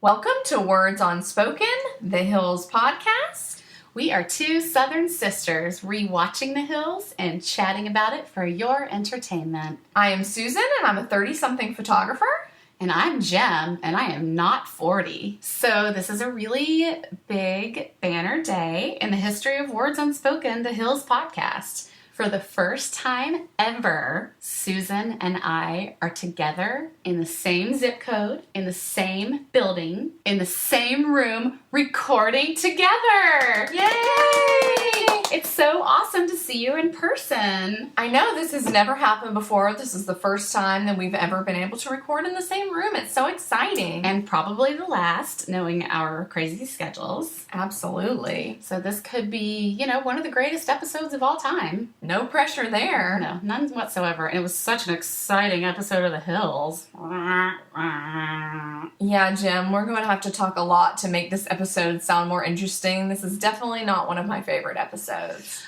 Welcome to Words Unspoken, the Hills podcast. We are two Southern sisters rewatching The Hills and chatting about it for your entertainment. I am Susan, and I'm a 30-something photographer. And I'm Jem, and I am not 40. So this is a really big banner day in the history of Words Unspoken, the Hills podcast. For the first time ever, Susan and I are together in the same zip code, in the same building, in the same room, recording together. Yay! It's so awesome to see you in person. I know this has never happened before. This is the first time that we've ever been able to record in the same room. It's so exciting. And probably the last, knowing our crazy schedules. Absolutely. So this could be, one of the greatest episodes of all time. No pressure there. No, none whatsoever. And it was such an exciting episode of The Hills. Yeah, Jim, we're going to have to talk a lot to make this episode sound more interesting. This is definitely not one of my favorite episodes.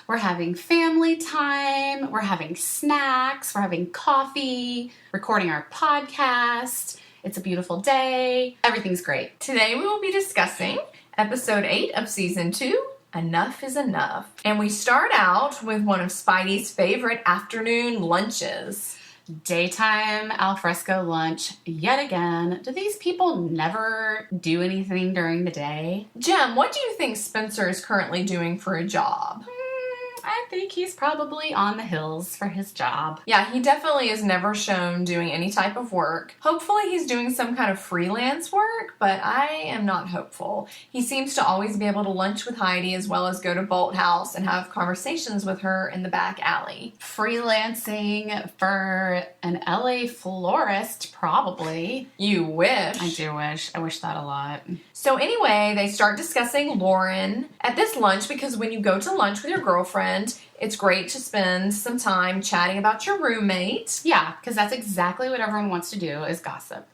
We're having family time. We're having snacks. We're having coffee. Recording our podcast. It's a beautiful day. Everything's great. Today we will be discussing episode 8 of season 2, Enough is Enough. And we start out with one of Spidey's favorite afternoon lunches. Daytime alfresco lunch yet again. Do these people never do anything during the day? Jem, what do you think Spencer is currently doing for a job? I think he's probably on the hills for his job. Yeah, he definitely is never shown doing any type of work. Hopefully he's doing some kind of freelance work, but I am not hopeful. He seems to always be able to lunch with Heidi as well as go to Bolt House and have conversations with her in the back alley. Freelancing for an LA florist, probably. You wish. I do wish. I wish that a lot. So anyway, they start discussing Lauren at this lunch because when you go to lunch with your girlfriend, it's great to spend some time chatting about your roommate. Yeah, because that's exactly what everyone wants to do is gossip.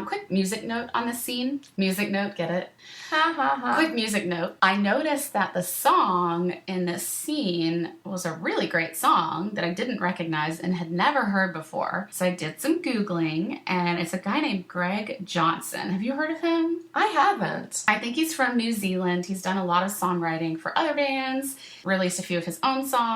Quick music note on this scene. Music note, get it? Ha ha ha. Quick music note. I noticed that the song in this scene was a really great song that I didn't recognize and had never heard before. So I did some Googling, and it's a guy named Greg Johnson. Have you heard of him? I haven't. I think he's from New Zealand. He's done a lot of songwriting for other bands, released a few of his own songs.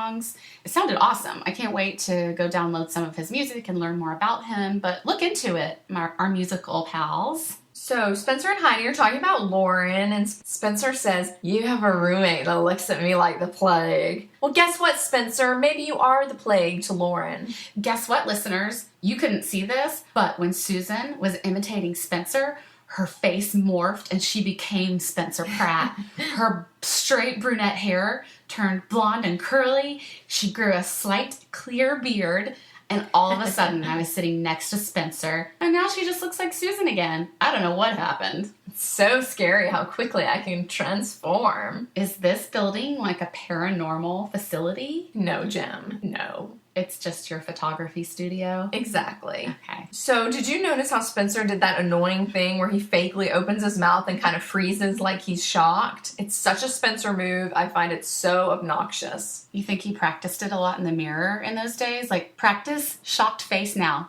It sounded awesome. I can't wait to go download some of his music and learn more about him, but look into it, our musical pals. So Spencer and Heidi are talking about Lauren, and Spencer says, "You have a roommate that looks at me like the plague." Well, guess what, Spencer? Maybe you are the plague to Lauren. Guess what, listeners? You couldn't see this, but when Susan was imitating Spencer, her face morphed and she became Spencer Pratt. Her straight brunette hair turned blonde and curly. She grew a slight clear beard. And all of a sudden, I was sitting next to Spencer, and now she just looks like Susan again. I don't know what happened. It's so scary how quickly I can transform. Is this building like a paranormal facility? No, Jem. No. It's just your photography studio? Exactly. Okay. So did you notice how Spencer did that annoying thing where he fakely opens his mouth and kind of freezes like he's shocked? It's such a Spencer move. I find it so obnoxious. You think he practiced it a lot in the mirror in those days? Like, practice shocked face now.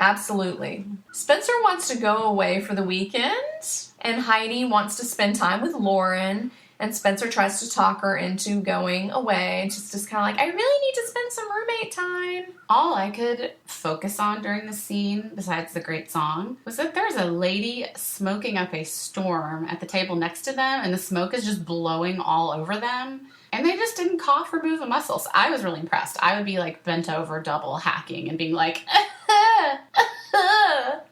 Absolutely. Spencer wants to go away for the weekend, and Heidi wants to spend time with Lauren. And Spencer tries to talk her into going away. And she's just kind of like, I really need to spend some roommate time. All I could focus on during the scene, besides the great song, was that there's a lady smoking up a storm at the table next to them, and the smoke is just blowing all over them. And they just didn't cough or move a muscle. So I was really impressed. I would be like bent over, double hacking, and being like,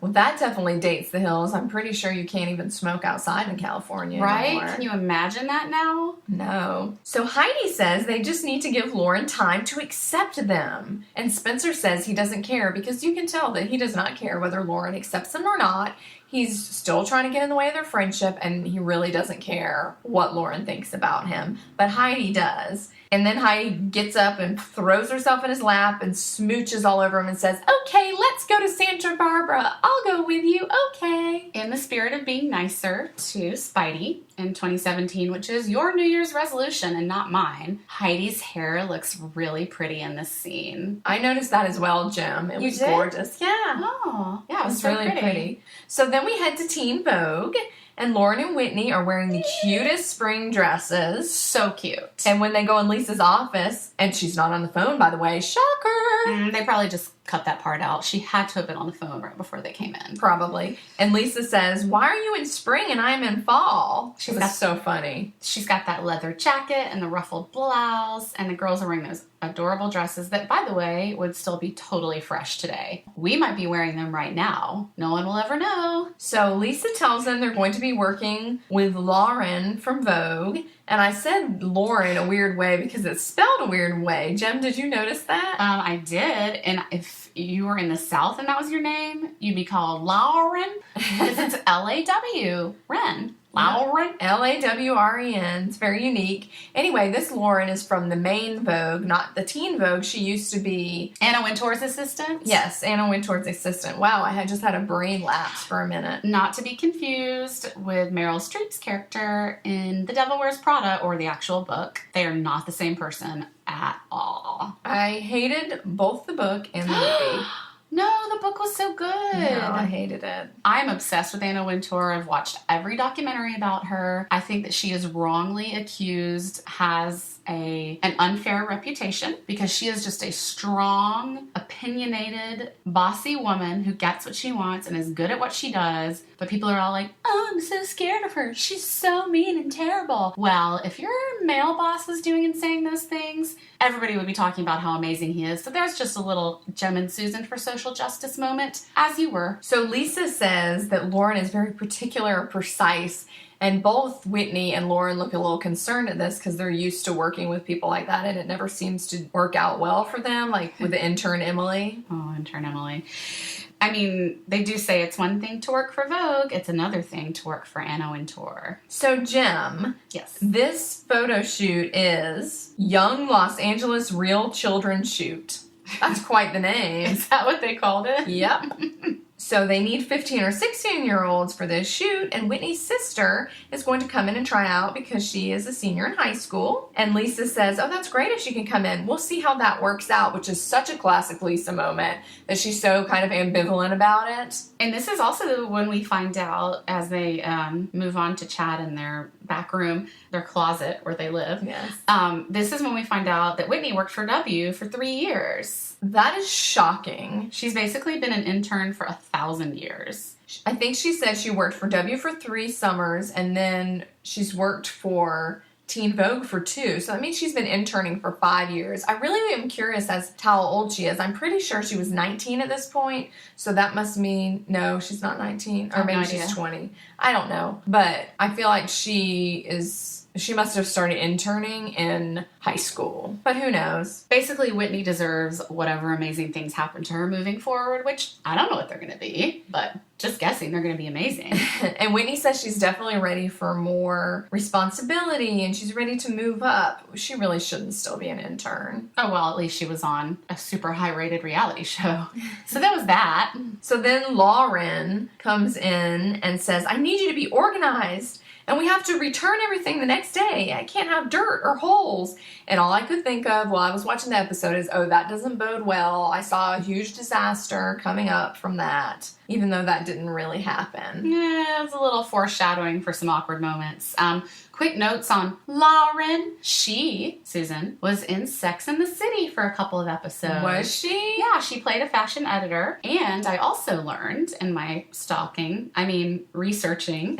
Well, that definitely dates the Hills. I'm pretty sure you can't even smoke outside in California right? anymore. Can you imagine that now? No. So Heidi says they just need to give Lauren time to accept them. And Spencer says he doesn't care because you can tell that he does not care whether Lauren accepts him or not. He's still trying to get in the way of their friendship, and he really doesn't care what Lauren thinks about him. But Heidi does. And then Heidi gets up and throws herself in his lap and smooches all over him and says, "Okay, let's go to Santa Barbara." I'll go with you. Okay. In the spirit of being nicer to Spidey in 2017, which is your New Year's resolution and not mine, Heidi's hair looks really pretty in this scene. I noticed that as well, Jim. It You was did? gorgeous. Yeah. Oh, yeah, it was It's so really pretty. So then we head to Teen Vogue, and Lauren and Whitney are wearing the cutest spring dresses. So cute. And when they go in Lisa's office, and she's not on the phone, by the way, shocker! They probably just cut that part out. She had to have been on the phone right before they came in. Probably. And Lisa says, "Why are you in spring and I'm in fall?" She's It got- was so funny. She's got that leather jacket and the ruffled blouse, and the girls are wearing those adorable dresses that, by the way, would still be totally fresh today. We might be wearing them right now. No one will ever know. So Lisa tells them they're going to be working with Lauren from Vogue. And I said Lauren a weird way because it's spelled a weird way. Jem, did you notice that? I did, and if you were in the South and that was your name, you'd be called Lauren, because it's L-A-W, Ren. Lauren. Lawren. It's very unique. Anyway, this Lauren is from the main Vogue, not the teen Vogue. She used to be, Anna Wintour's assistant. yes, Anna Wintour's assistant. Wow, I had just had a brain lapse for a minute. Not to be confused with Meryl Streep's character in The Devil Wears Prada or the actual book. They are not the same person at all. I hated both the book and the movie. No, the book was so good. No, I hated it. I'm obsessed with Anna Wintour. I've watched every documentary about her. I think that she is wrongly accused, has an unfair reputation because she is just a strong, opinionated, bossy woman who gets what she wants and is good at what she does. But people are all like, "Oh, I'm so scared of her. She's so mean and terrible." Well, if your male boss was doing and saying those things, everybody would be talking about how amazing he is. So there's just a little Jem and Susan for social justice moment, as you were. So Lisa says that Lauren is very particular and precise, and both Whitney and Lauren look a little concerned at this because they're used to working with people like that, and it never seems to work out well for them, like with the intern Emily. Oh, intern Emily. I mean, they do say it's one thing to work for Vogue, it's another thing to work for Anna Wintour. So Jem, Yes. this photo shoot is Young Los Angeles Real Children Shoot. That's quite the name. Is that what they called it? Yep. So they need 15 or 16-year-olds for this shoot, and Whitney's sister is going to come in and try out because she is a senior in high school. And Lisa says, "Oh, that's great if she can come in. We'll see how that works out," which is such a classic Lisa moment that she's so kind of ambivalent about it. And this is also when we find out, as they move on to chat in their back room, their closet where they live. Yes. This is when we find out that Whitney worked for W for 3 years. That is shocking. She's basically been an intern for 1,000 years. I think she said she worked for W for 3 summers, and then she's worked for Teen Vogue for 2. So that means she's been interning for 5 years. I really am curious as to how old she is. I'm pretty sure she was 19 at this point. So that must mean, no, she's not 19. Or have maybe no she's idea. 20. I don't know. But I feel like she must have started interning in high school. But who knows? Basically, Whitney deserves whatever amazing things happen to her moving forward, which I don't know what they're going to be, but just guessing they're going to be amazing. And Whitney says she's definitely ready for more responsibility and she's ready to move up. She really shouldn't still be an intern. Oh, well, at least she was on a super high-rated reality show. So that was that. So then Lauren comes in and says, "I need you to be organized. And we have to return everything the next day. I can't have dirt or holes." And all I could think of while I was watching the episode is, oh, that doesn't bode well. I saw a huge disaster coming up from that, even though that didn't really happen. Yeah, it was a little foreshadowing for some awkward moments. Quick notes on Lauren. She, Susan, was in Sex and the City for a couple of episodes. Was she? Yeah, she played a fashion editor. And I also learned in my researching,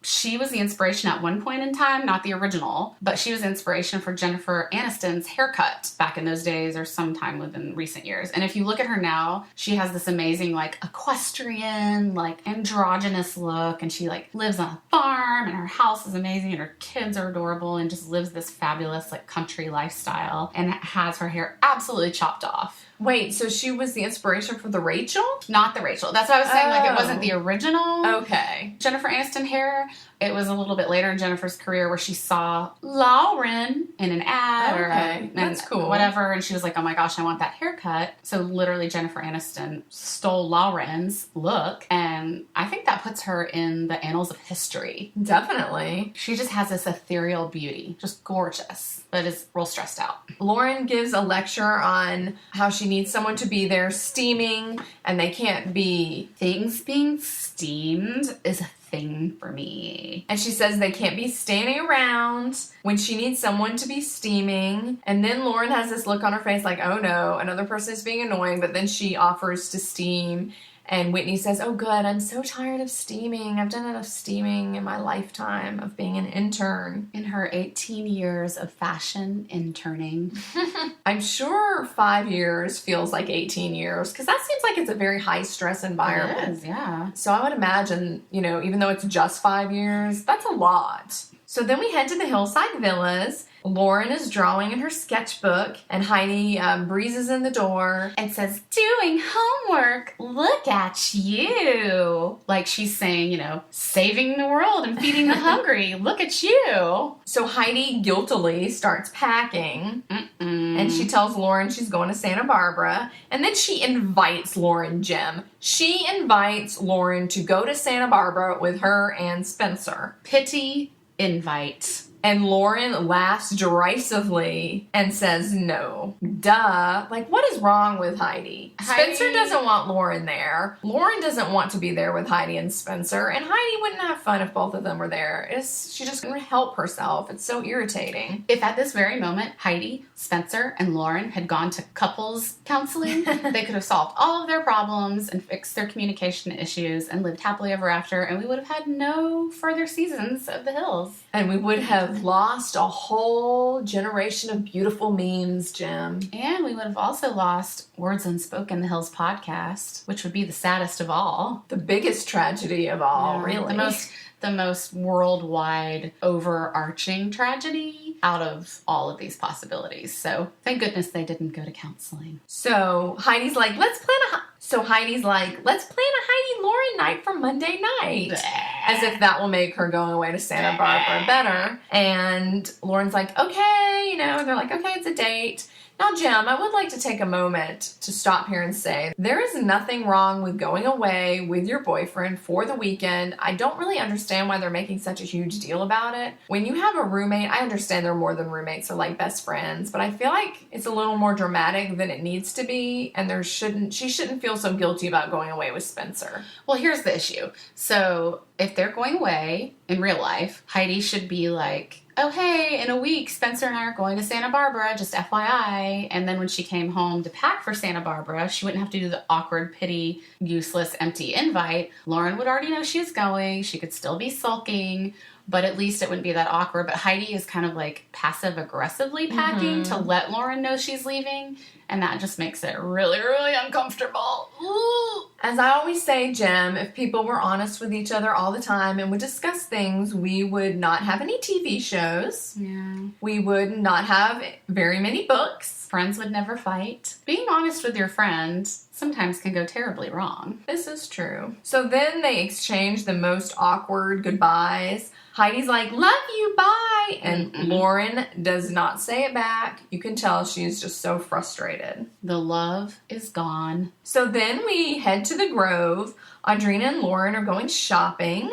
she was the inspiration at one point in time, not the original, but she was the inspiration for Jennifer Aniston's haircut back in those days or sometime within recent years. And if you look at her now, she has this amazing, like, equestrian, like, androgynous look, and she, like, lives on a farm, and her house is amazing, and her kids are adorable, and just lives this fabulous, like, country lifestyle, and has her hair absolutely chopped off. Wait, so she was the inspiration for the Rachel? Not the Rachel. That's what I was saying. Like, it Oh. wasn't the original Okay. Jennifer Aniston hair, It was a little bit later in Jennifer's career where she saw Lauren in an ad Okay, that's cool. whatever, and she was like, oh my gosh, I want that haircut. So literally Jennifer Aniston stole Lauren's look, and I think that puts her in the annals of history. Definitely. She just has this ethereal beauty, just gorgeous, but is real stressed out. Lauren gives a lecture on how she needs someone to be there steaming, and they can't be. Things being steamed is a thing for me. And she says they can't be standing around when she needs someone to be steaming. And then Lauren has this look on her face like, oh no, another person is being annoying. But then she offers to steam. And Whitney says, oh good, I'm so tired of steaming. I've done enough steaming in my lifetime of being an intern. In her 18 years of fashion interning. I'm sure 5 years feels like 18 years because that seems like it's a very high stress environment. It is, yeah. So I would imagine, even though it's just 5 years, that's a lot. So then we head to the Hillside Villas. Lauren is drawing in her sketchbook, and Heidi breezes in the door and says, doing homework, look at you. Like she's saying, saving the world and feeding the hungry, look at you. So Heidi guiltily starts packing, and she tells Lauren she's going to Santa Barbara, and then she invites Lauren, Jim. She invites Lauren to go to Santa Barbara with her and Spencer. Pity invite. And Lauren laughs derisively and says no. Duh. Like, what is wrong with Heidi? Spencer doesn't want Lauren there. Lauren doesn't want to be there with Heidi and Spencer. And Heidi wouldn't have fun if both of them were there. She just couldn't help herself. It's so irritating. If at this very moment, Heidi, Spencer, and Lauren had gone to couples counseling, they could have solved all of their problems and fixed their communication issues and lived happily ever after. And we would have had no further seasons of The Hills. And we would have lost a whole generation of beautiful memes, Jim. And we would have also lost Words Unspoken, The Hills podcast, which would be the saddest of all. The biggest tragedy of all, really. The most worldwide overarching tragedy out of all of these possibilities. So thank goodness they didn't go to counseling. So Heidi's like, let's plan a Heidi Lauren night for Monday night. As if that will make her going away to Santa Barbara better. And Lauren's like, okay, they're like, okay, it's a date. Now, Jim, I would like to take a moment to stop here and say there is nothing wrong with going away with your boyfriend for the weekend. I don't really understand why they're making such a huge deal about it. When you have a roommate, I understand they're more than roommates, they're like best friends, but I feel like it's a little more dramatic than it needs to be, and she shouldn't feel so guilty about going away with Spencer. Well, here's the issue. So if they're going away in real life, Heidi should be like, oh, hey, in a week, Spencer and I are going to Santa Barbara, just FYI. And then when she came home to pack for Santa Barbara, she wouldn't have to do the awkward, pity, useless, empty invite. Lauren would already know she was going. She could still be sulking, but at least it wouldn't be that awkward. But Heidi is kind of like passive-aggressively packing to let Lauren know she's leaving. And that just makes it really, really uncomfortable. Ooh. As I always say, Jem, if people were honest with each other all the time and would discuss things, we would not have any TV shows. Yeah. We would not have very many books. Friends would never fight. Being honest with your friend sometimes can go terribly wrong. This is true. So then they exchange the most awkward goodbyes. Heidi's like, love you, bye. And Lauren does not say it back. You can tell she's just so frustrated. The love is gone. So then we head to the Grove. Audrina and Lauren are going shopping.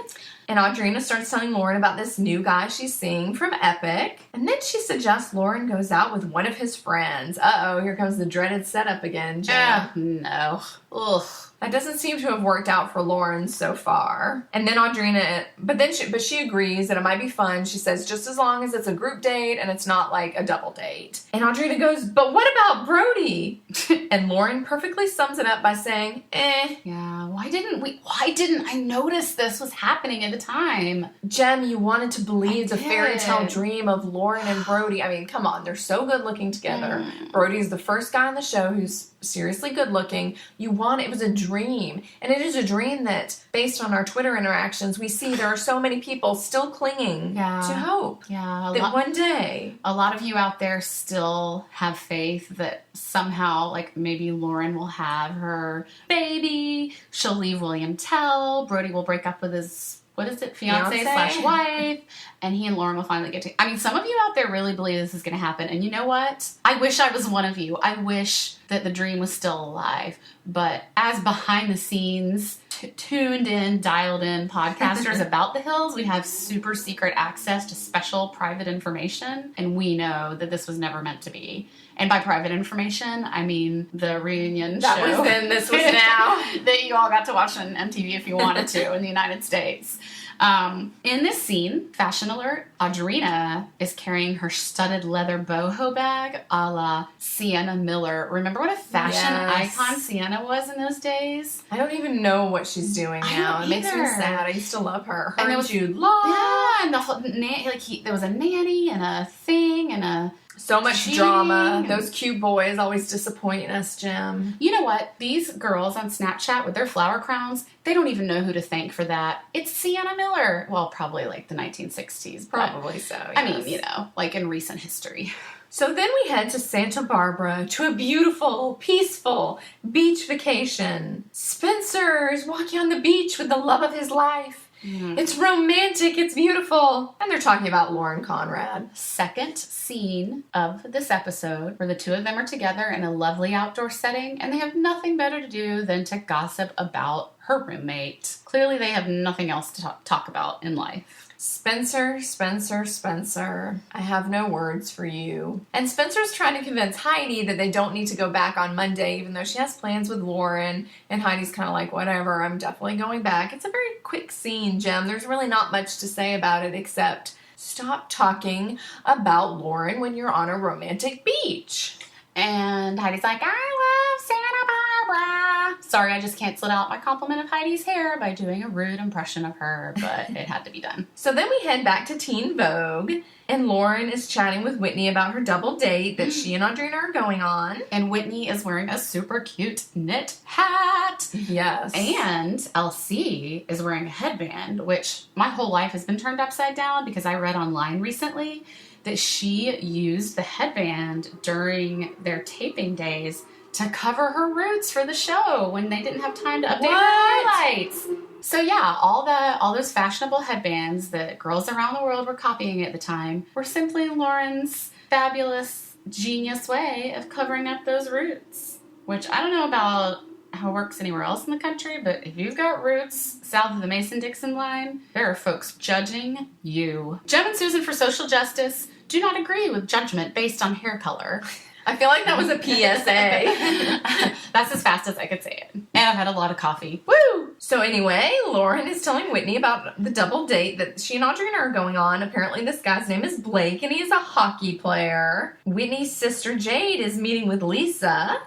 And Audrina starts telling Lauren about this new guy she's seeing from Epic. And then she suggests Lauren goes out with one of his friends. Uh-oh, here comes the dreaded setup again, Jen. No. Ugh. That doesn't seem to have worked out for Lauren so far. And then Audrina, but she agrees that it might be fun. She says just as long as it's a group date and it's not like a double date. And Audrina goes, but what about Brody? And Lauren perfectly sums it up by saying, Yeah, why didn't I notice this was happening at the time? Jem, you wanted to believe the fairy tale dream of Lauren and Brody. I mean, come on, they're so good looking together. Brody's the first guy on the show who's seriously good looking. It was a dream. And it is a dream that, based on our Twitter interactions, we see there are so many people still clinging to hope. Yeah. That one day. A lot of you out there still have faith that somehow, like, maybe Lauren will have her baby, she'll leave William Tell, Brody will break up with his what is it, fiance/wife, and he and Lauren will finally get to. I mean, some of you out there really believe this is going to happen, and you know what? I wish I was one of you. I wish that the dream was still alive, but as behind the scenes, tuned in, dialed in podcasters about the Hills, we have super secret access to special private information, and we know that this was never meant to be. And by private information, I mean the reunion That show. was then, this was now. That you all got to watch on MTV if you wanted to in the United States. In this scene, fashion alert, Audrina is carrying her studded leather boho bag a la Sienna Miller. Remember what a fashion icon Sienna was in those days? I don't even know what she's doing now. don't It makes me either. sad. I used to love her. And Her there and was- Jude Law. Yeah, and the whole there was a nanny and a thing and a. So much Cheating. drama. Those cute boys always disappointing us, Jim. You know what? These girls on Snapchat with their flower crowns, they don't even know who to thank for that. It's Sienna Miller. Well, probably like the 1960s. but- Probably so. I mean, yes. you know, like in recent history. So then we head to Santa Barbara to a beautiful, peaceful beach vacation. Spencer is walking on the beach with the love of his life. It's romantic, it's beautiful. And they're talking about Lauren Conrad. Second scene of this episode where the two of them are together in a lovely outdoor setting and they have nothing better to do than to gossip about her roommate. Clearly they have nothing else to talk about in life. Spencer, Spencer, Spencer, I have no words for you. And Spencer's trying to convince Heidi that they don't need to go back on Monday, even though she has plans with Lauren. And Heidi's kind of like, whatever, I'm definitely going back. It's a very quick scene, Jem. There's really not much to say about it except stop talking about Lauren when you're on a romantic beach. And Heidi's like, I love Santa Barbara. Sorry, I just canceled out my compliment of Heidi's hair by doing a rude impression of her, but it had to be done. So then we head back to Teen Vogue, and Lauren is chatting with Whitney about her double date that she and Audrina are going on. And Whitney is wearing a super cute knit hat. Yes. And LC is wearing a headband, which my whole life has been turned upside down because I read online recently that she used the headband during their taping days to cover her roots for the show when they didn't have time to update her highlights. So yeah, all those fashionable headbands that girls around the world were copying at the time were simply Lauren's fabulous, genius way of covering up those roots. Which I don't know about how it works anywhere else in the country, but if you've got roots south of the Mason-Dixon line, there are folks judging you. Jem and Susan for Social Justice do not agree with judgment based on hair color. I feel like that was a PSA. That's as fast as I could say it. And I've had a lot of coffee. Woo! So anyway, Lauren is telling Whitney about the double date that she and Audrina are going on. Apparently this guy's name is Blake and he is a hockey player. Whitney's sister Jade is meeting with Lisa.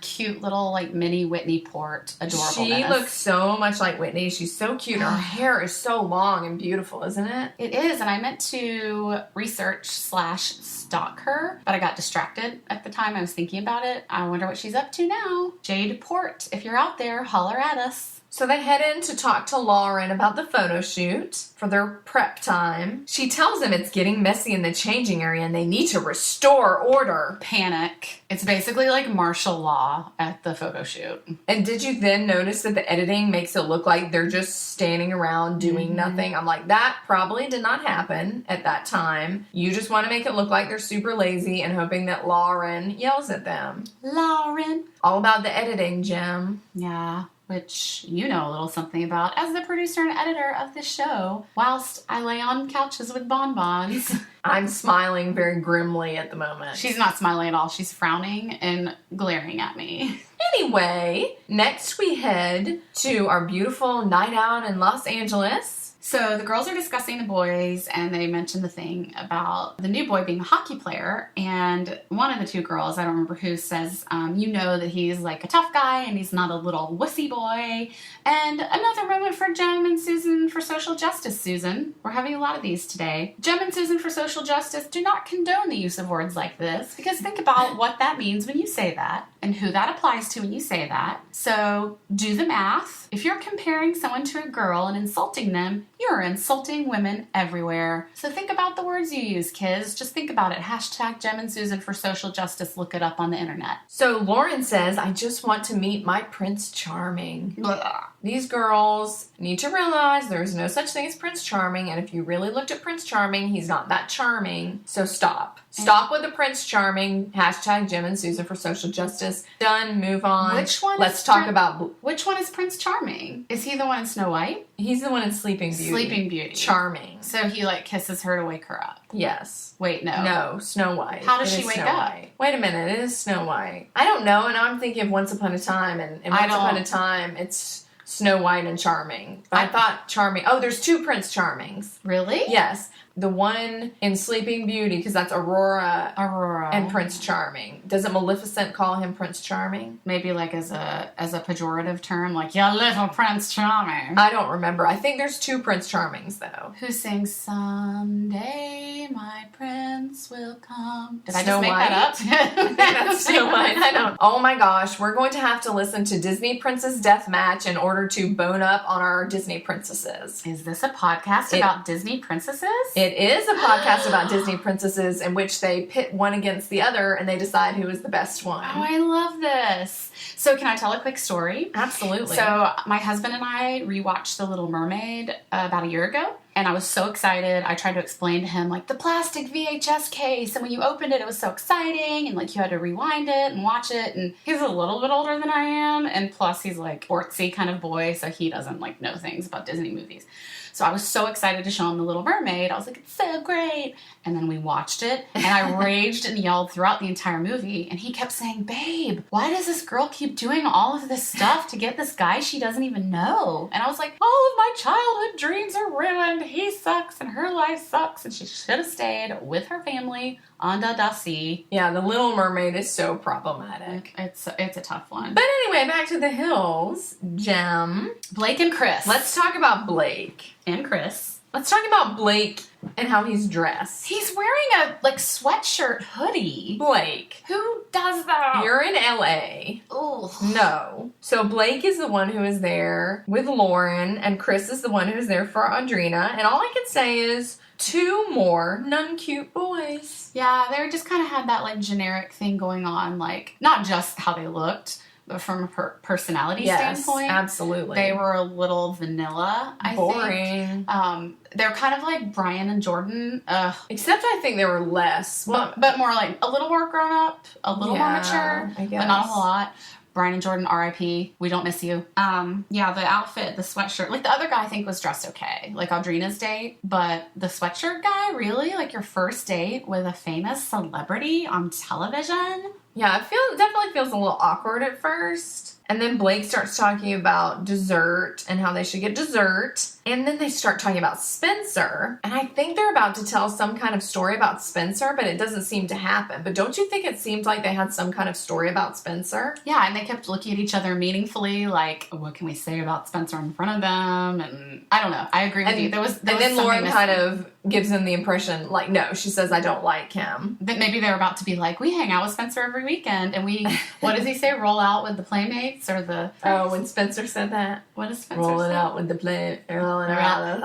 Cute little like mini Whitney Port. Adorable. She looks so much like Whitney. She's so cute. Her hair is so long and beautiful, isn't it? It is, and I meant to research/stalk her, but I got distracted at the time I was thinking about it. I wonder what she's up to now. Jade Port, if you're out there, holler at us. So they head in to talk to Lauren about the photo shoot for their prep time. She tells them it's getting messy in the changing area and they need to restore order. Panic. It's basically like martial law at the photo shoot. And did you then notice that the editing makes it look like they're just standing around doing nothing? I'm like, that probably did not happen at that time. You just want to make it look like they're super lazy and hoping that Lauren yells at them. Lauren. All about the editing, Jem. Yeah, which you know a little something about as the producer and editor of this show, whilst I lay on couches with bonbons. I'm smiling very grimly at the moment. She's not smiling at all. She's frowning and glaring at me. Anyway, next we head to our beautiful night out in Los Angeles. So the girls are discussing the boys, and they mention the thing about the new boy being a hockey player. And one of the two girls, I don't remember who, says, you know that he's like a tough guy and he's not a little wussy boy. And another moment for Jem and Susan for Social Justice, Susan. We're having a lot of these today. Jem and Susan for Social Justice do not condone the use of words like this, because think about what that means when you say that and who that applies to when you say that. So do the math. If you're comparing someone to a girl and insulting them, you're insulting women everywhere. So think about the words you use, kids. Just think about it. Hashtag Jem and Susan for social justice. Look it up on the internet. So Lauren says, I just want to meet my Prince Charming. Blah. These girls need to realize there's no such thing as Prince Charming, and if you really looked at Prince Charming, he's not that charming. So stop. Stop with the Prince Charming. Hashtag Jem and Susan for social justice. Done. Move on. Which one? Let's talk about... Which one is Prince Charming? Is he the one in Snow White? He's the one in Sleeping Beauty. Sleeping Beauty. Charming. So he like kisses her to wake her up. Yes. Wait, no. No, Snow White. How does It she is wake Snow up? White. Wait a minute, it is Snow White. I don't know, and I'm thinking of Once Upon a Time, and Once Upon a Time, it's Snow White and Charming. I thought Charming... Oh, there's two Prince Charmings. Really? Yes. The one in Sleeping Beauty, because that's Aurora and Prince Charming. Doesn't Maleficent call him Prince Charming? Maybe like as a pejorative term, like, you little Prince Charming. I don't remember. I think there's two Prince Charmings, though. Who sings, someday my prince will come. Did I Snow just make White? that up? That's Snow White. I don't. Oh my gosh, we're going to have to listen to Disney Princess Deathmatch in order to bone up on our Disney princesses. Is this a podcast about Disney princesses? It is a podcast about Disney princesses in which they pit one against the other and they decide who is the best one. Oh, I love this. So can I tell a quick story? Absolutely. So my husband and I rewatched The Little Mermaid about a year ago. And I was so excited. I tried to explain to him, like, the plastic VHS case. And when you opened it, it was so exciting. And, like, you had to rewind it and watch it. And he's a little bit older than I am. And plus, he's, like, artsy kind of boy. So he doesn't, like, know things about Disney movies. So I was so excited to show him The Little Mermaid. I was like, it's so great. And then we watched it. And I raged and yelled throughout the entire movie. And he kept saying, babe, why does this girl keep doing all of this stuff to get this guy she doesn't even know? And I was like, all of my childhood dreams are ruined. He sucks and her life sucks. And she should have stayed with her family under the sea. Yeah, The Little Mermaid is so problematic. It's a tough one. But anyway, back to the hills. Jem. Blake and Chris. Let's talk about Blake. And Chris. Let's talk about Blake and how he's dressed. He's wearing a, like, sweatshirt hoodie. Blake. Who does that? You're in LA. Ugh. No. So Blake is the one who is there with Lauren, and Chris is the one who's there for Audrina. And all I can say is two more non-cute boys. Yeah, they just kind of had that, like, generic thing going on. Like, not just how they looked, but from a personality standpoint. Absolutely. They were a little vanilla, I boring. think. They're kind of like Brian and Jordan. Except I think they were less. But more like a little more grown up, a little more mature, I guess. but not a whole lot. Brian and Jordan, R.I.P. We don't miss you. Yeah, the outfit, the sweatshirt. Like, the other guy I think was dressed okay. Like, Audrina's date. But the sweatshirt guy, really? Like, your first date with a famous celebrity on television? Yeah, it definitely feels a little awkward at first. And then Blake starts talking about dessert and how they should get dessert. And then they start talking about Spencer. And I think they're about to tell some kind of story about Spencer, but it doesn't seem to happen. But don't you think it seemed like they had some kind of story about Spencer? Yeah, and they kept looking at each other meaningfully, like, what can we say about Spencer in front of them? And I don't know. I agree with you. There was then Lauren kind of gives them the impression, like, no, she says, I don't like him. That maybe they're about to be like, we hang out with Spencer every weekend, and we, what does he say, roll out with the playmates, or the... Oh, when Spencer said that? What does Spencer roll it say? out with the play, rolling around.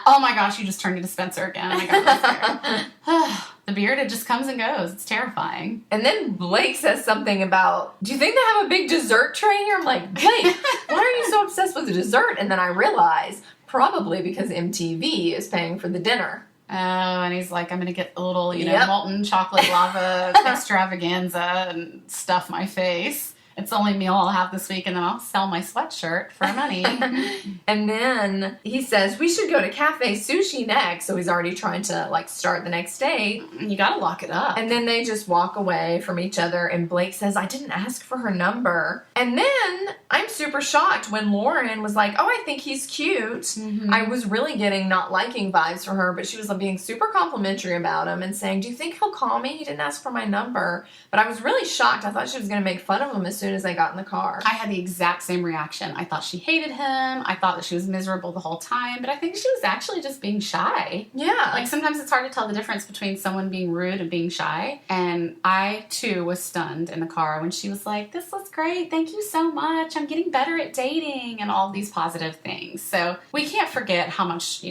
Oh my gosh, you just turned into Spencer again. I got the beard, it just comes and goes. It's terrifying. And then Blake says something about, do you think they have a big dessert tray here? I'm like, Blake, why are you so obsessed with the dessert? And then I realize, probably because MTV is paying for the dinner. Oh, and he's like, I'm going to get a little, molten chocolate lava extravaganza and stuff my face. It's the only meal I'll have this week, and then I'll sell my sweatshirt for money. And then he says, we should go to Cafe Sushi next. So he's already trying to, like, start the next date. You gotta lock it up. And then they just walk away from each other, and Blake says, I didn't ask for her number. And then I'm super shocked when Lauren was like, oh, I think he's cute. Mm-hmm. I was really getting not liking vibes from her, but she was being super complimentary about him and saying, do you think he'll call me? He didn't ask for my number. But I was really shocked. I thought she was going to make fun of him as soon soon as they got in the car. I had the exact same reaction. I thought she hated him. I thought that she was miserable the whole time, but I think she was actually just being shy. Yeah. Like, sometimes it's hard to tell the difference between someone being rude and being shy. And I, too, was stunned in the car when she was like, this was great. Thank you so much. I'm getting better at dating and all these positive things. So we can't forget how much,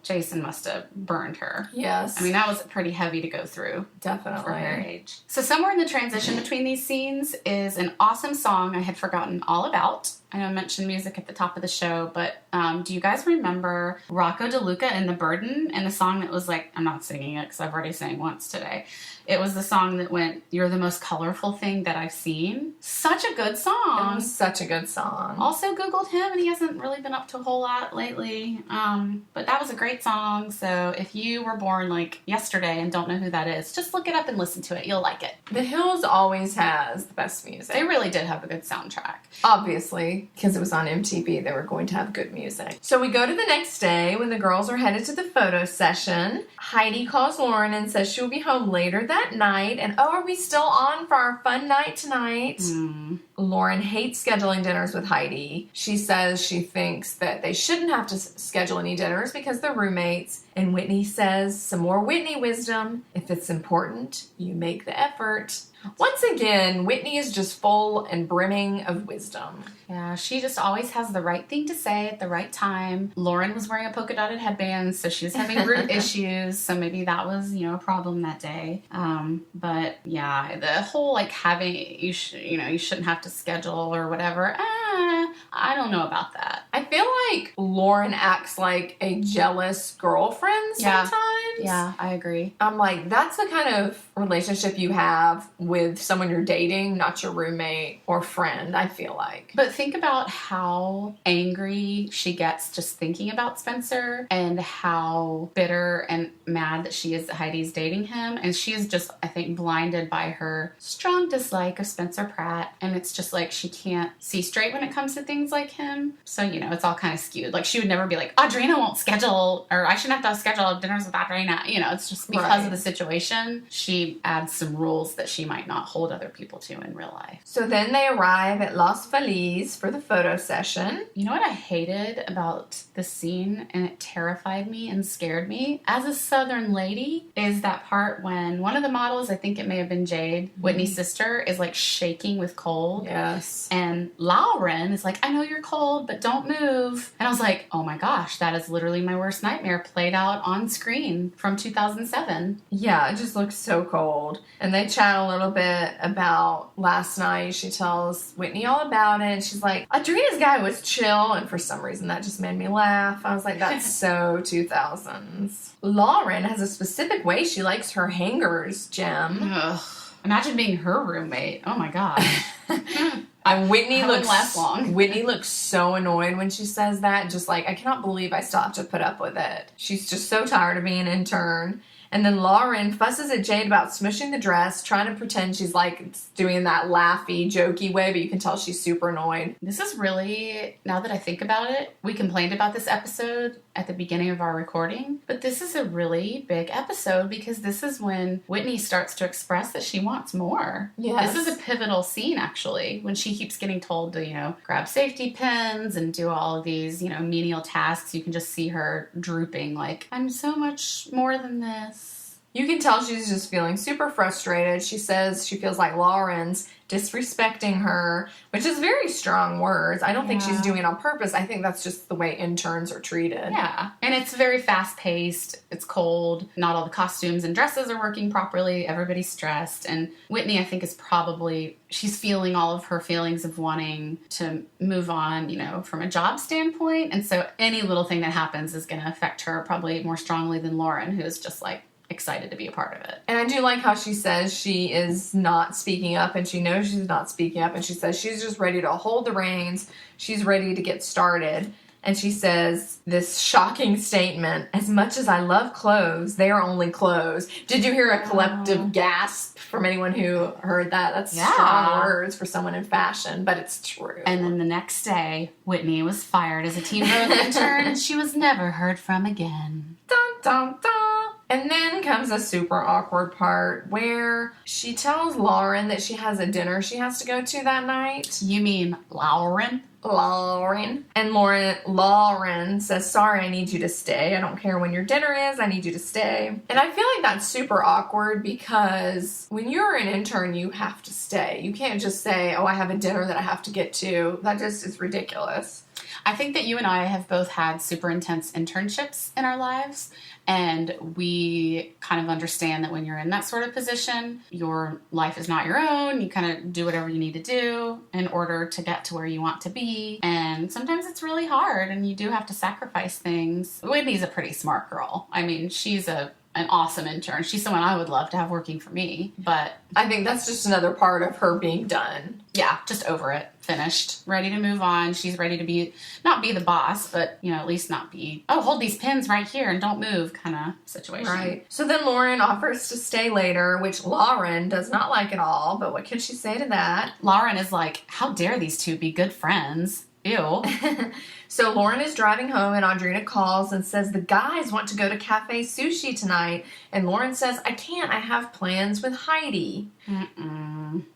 Jason must have burned her. Yes. I mean, that was pretty heavy to go through. Definitely. For her age. So somewhere in the transition between these scenes is an awesome song I had forgotten all about. I know I mentioned music at the top of the show, but do you guys remember Rocco DeLuca and The Burden and the song that was like, I'm not singing it because I've already sang once today. It was the song that went, you're the most colorful thing that I've seen. Such a good song. It was such a good song. Also Googled him, and he hasn't really been up to a whole lot lately. But that was a great song. So if you were born like yesterday and don't know who that is, just look it up and listen to it. You'll like it. The Hills always has the best music. They really did have a good soundtrack. Obviously, because it was on MTV, they were going to have good music. So we go to the next day when the girls are headed to the photo session. Heidi calls Lauren and says she will be home later that night. And are we still on for our fun night tonight? Lauren hates scheduling dinners with Heidi. She says she thinks that they shouldn't have to schedule any dinners because they're roommates. And Whitney says some more Whitney wisdom. If it's important, you make the effort. Once again, Whitney is just full and brimming of wisdom. Yeah, she just always has the right thing to say at the right time. Lauren was wearing a polka dotted headband, so she was having root issues, so maybe that was, a problem that day. But yeah, the whole having, you shouldn't have to schedule or whatever, I don't know about that. I feel like Lauren acts like a jealous girlfriend sometimes. Yeah, I agree. I'm like, that's the kind of relationship you have with someone you're dating, not your roommate or friend, I feel like. But think about how angry she gets just thinking about Spencer and how bitter and mad that she is that Heidi's dating him. And she is just, I think, blinded by her strong dislike of Spencer Pratt. And it's just like she can't see straight when it comes to things like him. So, it's all kind of skewed. Like, she would never be like, Audrina won't schedule, or I shouldn't have to schedule dinners with Audrina. It's just because of the situation. She adds some rules that she might not hold other people to in real life. So then they arrive at Las Feliz for the photo session. You know what I hated about the scene, and it terrified me and scared me? As a Southern lady, is that part when one of the models, I think it may have been Jade, Whitney's sister, is shaking with cold. Yes. And Lauren is like, I know you're cold, but don't move. And I was like, oh my gosh, that is literally my worst nightmare played out on screen from 2007. Yeah, it just looks so cold. And they chat a little bit about last night. She tells Whitney all about it. And she's like, Audrina's guy was chill. And for some reason, that just made me laugh. I was like, that's so 2000s. Lauren has a specific way she likes her hangers, Jem. Ugh. Imagine being her roommate. Oh my gosh. And Whitney That looks wouldn't last long. Whitney looks I annoyed when she says that. Just like, I cannot believe I still have to put up with it. She's just so tired of being an intern. And then Lauren fusses at Jade about smushing the dress, trying to pretend she's doing that laughy, jokey way, but you can tell she's super annoyed. This is really, now that I think about it, we complained about this episode at the beginning of our recording, but this is a really big episode because this is when Whitney starts to express that she wants more. Yes. This is a pivotal scene, actually, when she keeps getting told to, grab safety pins and do all of these, menial tasks. You can just see her drooping like, I'm so much more than this. You can tell she's just feeling super frustrated. She says she feels like Lauren's disrespecting her, which is very strong words. I don't think she's doing it on purpose. I think that's just the way interns are treated. Yeah. And it's very fast-paced. It's cold. Not all the costumes and dresses are working properly. Everybody's stressed. And Whitney, I think, is she's feeling all of her feelings of wanting to move on, from a job standpoint. And so any little thing that happens is going to affect her probably more strongly than Lauren, who is just excited to be a part of it. And I do like how she says she is not speaking up, and she knows she's not speaking up, and she says she's just ready to hold the reins. She's ready to get started. And she says this shocking statement, as much as I love clothes, they are only clothes. Did you hear a collective gasp from anyone who heard that? That's strong words for someone in fashion, but it's true. And then the next day, Whitney was fired as a Teen Vogue intern, and she was never heard from again. Dun, dun, dun. And then comes a super awkward part where she tells Lauren that she has a dinner she has to go to that night. You mean Lauren? Lauren. And Lauren says, sorry, I need you to stay. I don't care when your dinner is. I need you to stay. And I feel like that's super awkward because when you're an intern, you have to stay. You can't just say, oh, I have a dinner that I have to get to. That just is ridiculous. I think that you and I have both had super intense internships in our lives, and we kind of understand that when you're in that sort of position, your life is not your own. You kind of do whatever you need to do in order to get to where you want to be, and sometimes it's really hard, and you do have to sacrifice things. Whitney's a pretty smart girl. I mean, she's an awesome intern. She's someone I would love to have working for me, but I think that's just another part of her being done. Yeah, just over it. Finished. Ready to move on. She's ready to not be the boss, but, at least not be, oh, hold these pins right here and don't move kind of situation. Right. So then Lauren offers to stay later, which Lauren does not like at all, but what can she say to that? Lauren is like, how dare these two be good friends? Ew. So Lauren is driving home and Audrina calls and says the guys want to go to Cafe Sushi tonight. And Lauren says, I can't. I have plans with Heidi.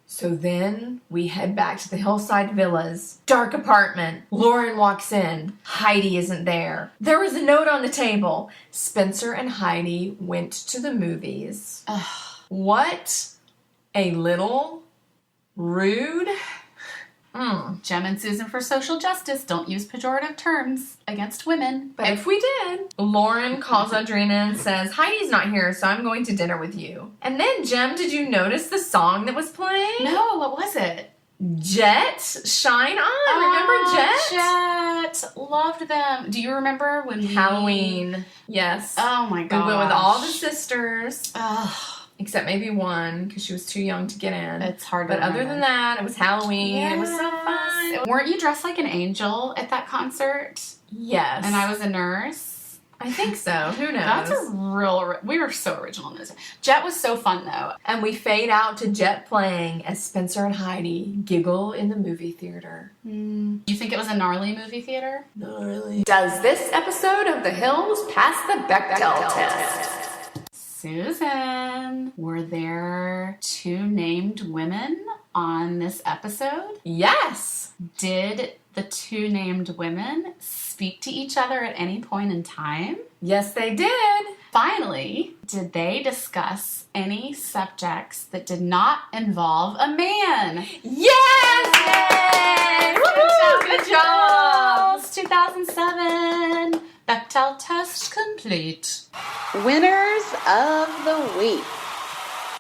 So then we head back to the Hillside Villas. Dark apartment. Lauren walks in. Heidi isn't there. There was a note on the table. Spencer and Heidi went to the movies. What a little rude. Jem and Susan for social justice don't use pejorative terms against women. But if we did, Lauren calls Audrina and says, Heidi's not here, so I'm going to dinner with you. And then, Jem, did you notice the song that was playing? No, what was it? Jet, Shine On. Remember Jet? Jet. Loved them. Do you remember when Halloween. Yes. Oh my god. We went with all the sisters. Ugh. Except maybe one, because she was too young to get in. It's hard to But other remember. than that, it was Halloween. Yes. It was so fun. Weren't you dressed like an angel at that concert? Yes. And I was a nurse? I think so. Who knows? That's a real... We were so original in this. Jet was so fun, though. And we fade out to Jet playing as Spencer and Heidi giggle in the movie theater. You think it was a gnarly movie theater? Gnarly. Does this episode of The Hills pass the Bechdel test? Susan, were there two named women on this episode? Yes. Did the two named women speak to each other at any point in time? Yes, they did. Finally, did they discuss any subjects that did not involve a man? Yes! Yay! Woohoo! Good job! 2007. Bechdel test complete. Winners of the week.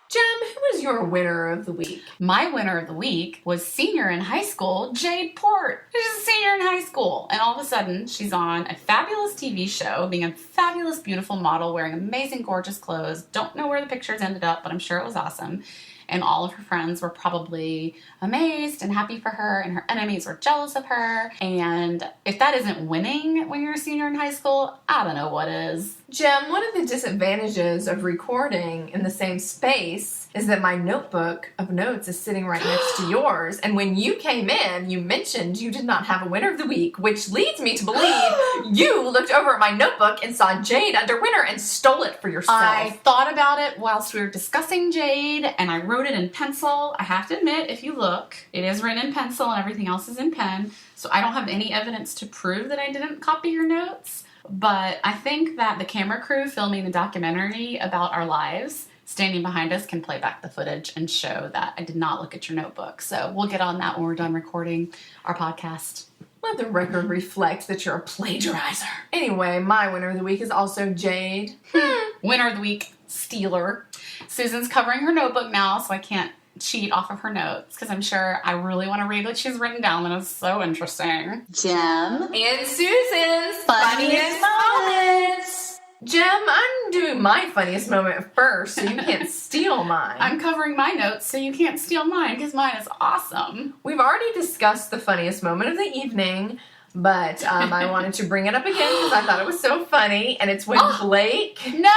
Jem, who was your winner of the week? My winner of the week was senior in high school, Jade Port. She's a senior in high school. And all of a sudden, she's on a fabulous TV show, being a fabulous, beautiful model, wearing amazing, gorgeous clothes. Don't know where the pictures ended up, but I'm sure it was awesome. And all of her friends were probably amazed and happy for her, and her enemies were jealous of her. And if that isn't winning when you're a senior in high school, I don't know what is. Jem, one of the disadvantages of recording in the same space is that my notebook of notes is sitting right next to yours. And when you came in, you mentioned you did not have a winner of the week, which leads me to believe you looked over at my notebook and saw Jade under winner and stole it for yourself. I thought about it whilst we were discussing Jade, and I wrote it in pencil. I have to admit, if you look, it is written in pencil and everything else is in pen. So I don't have any evidence to prove that I didn't copy your notes. But I think that the camera crew filming the documentary about our lives standing behind us can play back the footage and show that I did not look at your notebook. So we'll get on that when we're done recording our podcast. Let the record reflect that you're a plagiarizer. Anyway, my winner of the week is also Jade. Winner of the week, Steeler. Susan's covering her notebook now, so I can't cheat off of her notes because I'm sure I really want to read what she's written down, and it's so interesting. Jem. And Susan's Funniest moments. Jem, I'm doing my funniest moment first, so you can't steal mine. I'm covering my notes so you can't steal mine because mine is awesome. We've already discussed the funniest moment of the evening, but I wanted to bring it up again because I thought it was so funny, and it's when Blake... No!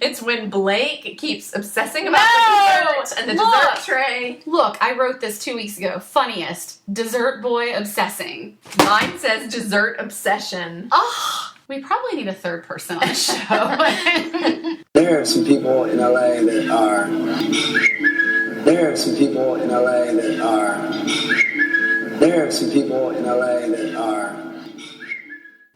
It's when Blake keeps obsessing about the dessert and the dessert tray. Look, I wrote this 2 weeks ago. Funniest. Dessert boy obsessing. Mine says dessert obsession. Oh, We probably need a third person on the show. There are some people in LA that are. There are some people in LA that are. There are some people in LA that are.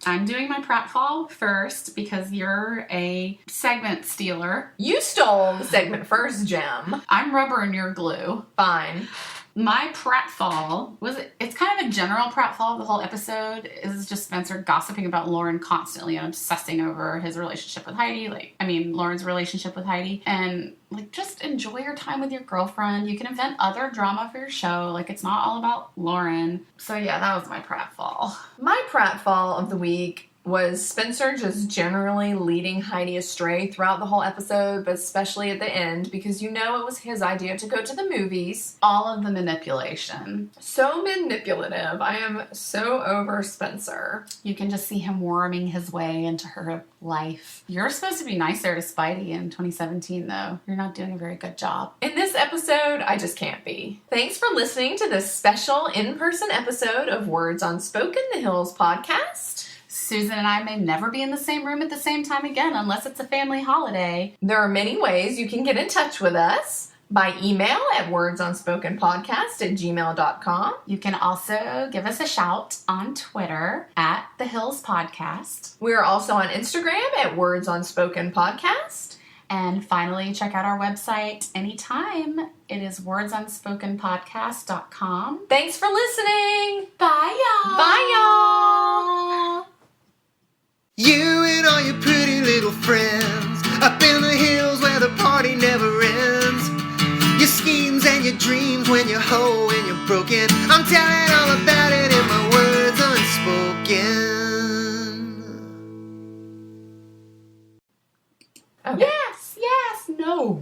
I'm doing my pratfall first because you're a segment stealer. You stole the segment first, Jem. I'm rubber and you're glue. Fine. My pratfall it's kind of a general pratfall. The whole episode is just Spencer gossiping about Lauren constantly and obsessing over his relationship with Heidi. Lauren's relationship with Heidi. And just enjoy your time with your girlfriend. You can invent other drama for your show. It's not all about Lauren. So yeah, that was my pratfall. My pratfall of the week was Spencer just generally leading Heidi astray throughout the whole episode, but especially at the end, because it was his idea to go to the movies. All of the manipulation. So manipulative. I am so over Spencer. You can just see him worming his way into her life. You're supposed to be nicer to Spidey in 2017, though. You're not doing a very good job. In this episode, I just can't be. Thanks for listening to this special in-person episode of Words Unspoken, the Hills podcast. Susan and I may never be in the same room at the same time again unless it's a family holiday. There are many ways you can get in touch with us. By email at wordsunspokenpodcast@gmail.com. You can also give us a shout on Twitter at The Hills Podcast. We are also on Instagram at Words Unspoken Podcast. And finally, check out our website anytime. It is wordsunspokenpodcast.com. Thanks for listening. Bye, y'all. Bye, y'all. You and all your pretty little friends up in the hills where the party never ends. Your schemes and your dreams when you're whole and you're broken. I'm telling all about it in my words unspoken. Okay. Yes, no.